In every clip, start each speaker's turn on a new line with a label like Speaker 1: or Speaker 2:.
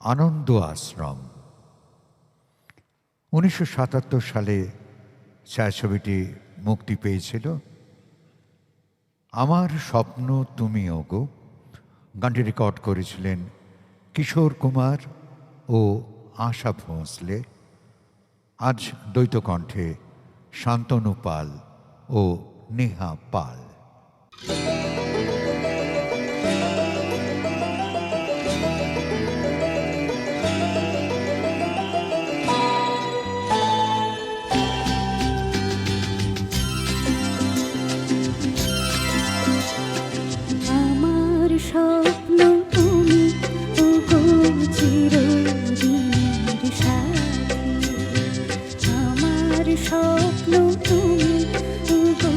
Speaker 1: আনন্দ আশ্রম। 1977 সালে ছায়াছবিটি মুক্তি পেয়েছিল। আমার স্বপ্ন তুমি ওগো গানটি রেকর্ড করেছিলেন কিশোর কুমার ও আশা ভোঁসলে। আজ দ্বৈত কণ্ঠে শান্তনু পাল ও নেহা পাল।
Speaker 2: স্বপ্ন তুমি ওগো চিরদিনের সাথী, আমার স্বপ্ন তুমি ওগো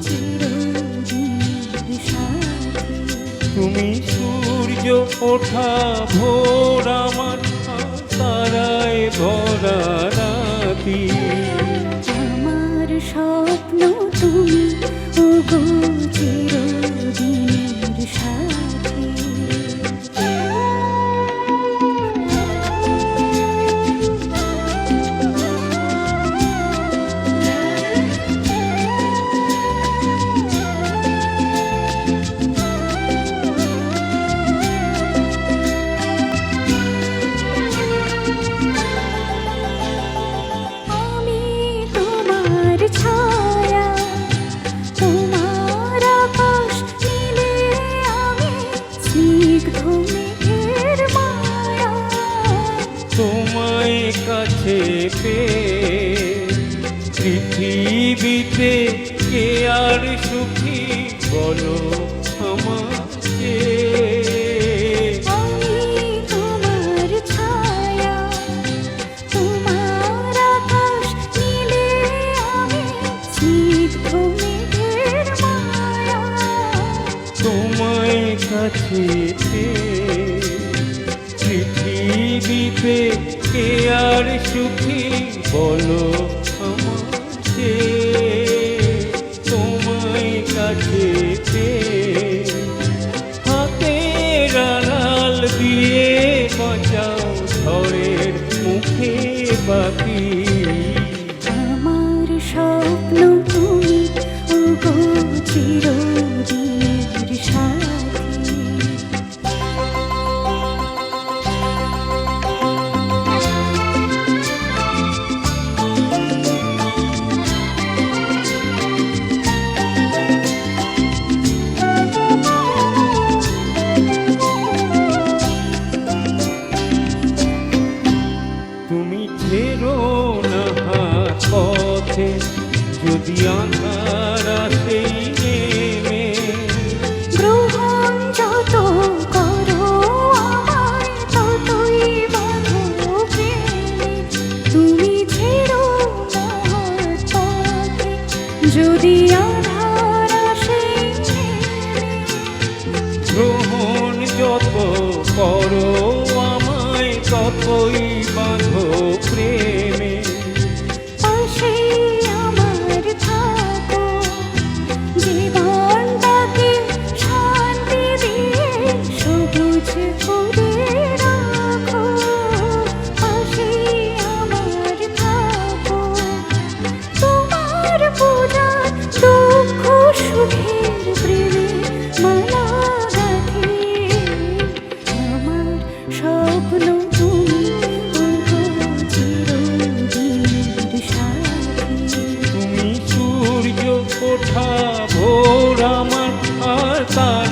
Speaker 2: চিরদিনের সাথী।
Speaker 3: তুমি সূর্য ওঠা ভোর আমার তারায় ভরা রাতি,
Speaker 2: আমার স্বপ্ন তুমি ওগো চিরদিনের সাথী। আমি তোমার ছায়া, তোমার আকাশ নীলে আমি স্নিগ্ধ মেঘের মায়া।
Speaker 3: তোমায় কাছে পেয়ে পৃথিবীতে কে আর সুখী বলো আমাকে।
Speaker 2: আমি তোমার ছায়া, তোমার আকাশ নীলে আমি স্নিগ্ধ মেঘের মায়া।
Speaker 3: তোমায় কাছে পেয়ে পৃথিবীতে কে আর সুখী বলো আমাকে। তোমায় কাছে পেয়ে হাতের আড়াল দিয়ে বাঁচাও ঝড়ের মুখে বাকি।
Speaker 2: আমার স্বপ্ন তুমি ওগো চিরদিনের সাথী।
Speaker 3: তুমি ছেড়ো না হাত পথে যদি আঁধার আসেই নেমে।
Speaker 2: গ্রহণ যত করো আমায় ততই বাঁধো প্রেমে। তুমি ছেড়ো না হাত পথে যদি আধার আসে নেমে।
Speaker 3: গ্রহণ যত করো আমায় ততই বাঁধো প্রেমে।
Speaker 2: পাশে আমার থাকো, জীবনটাকে শান্তি দিয়ে সবুজ করে রাখো। পাশে আমার থাকো, তোমার পূজার দুঃখ সুখের প্রেমে মালা গাঁথি। আমার স্বপ্ন তুমি ওগো চিরদিনের সাথী।
Speaker 3: তুমি সূর্য ওঠা ভোর আমার আর তার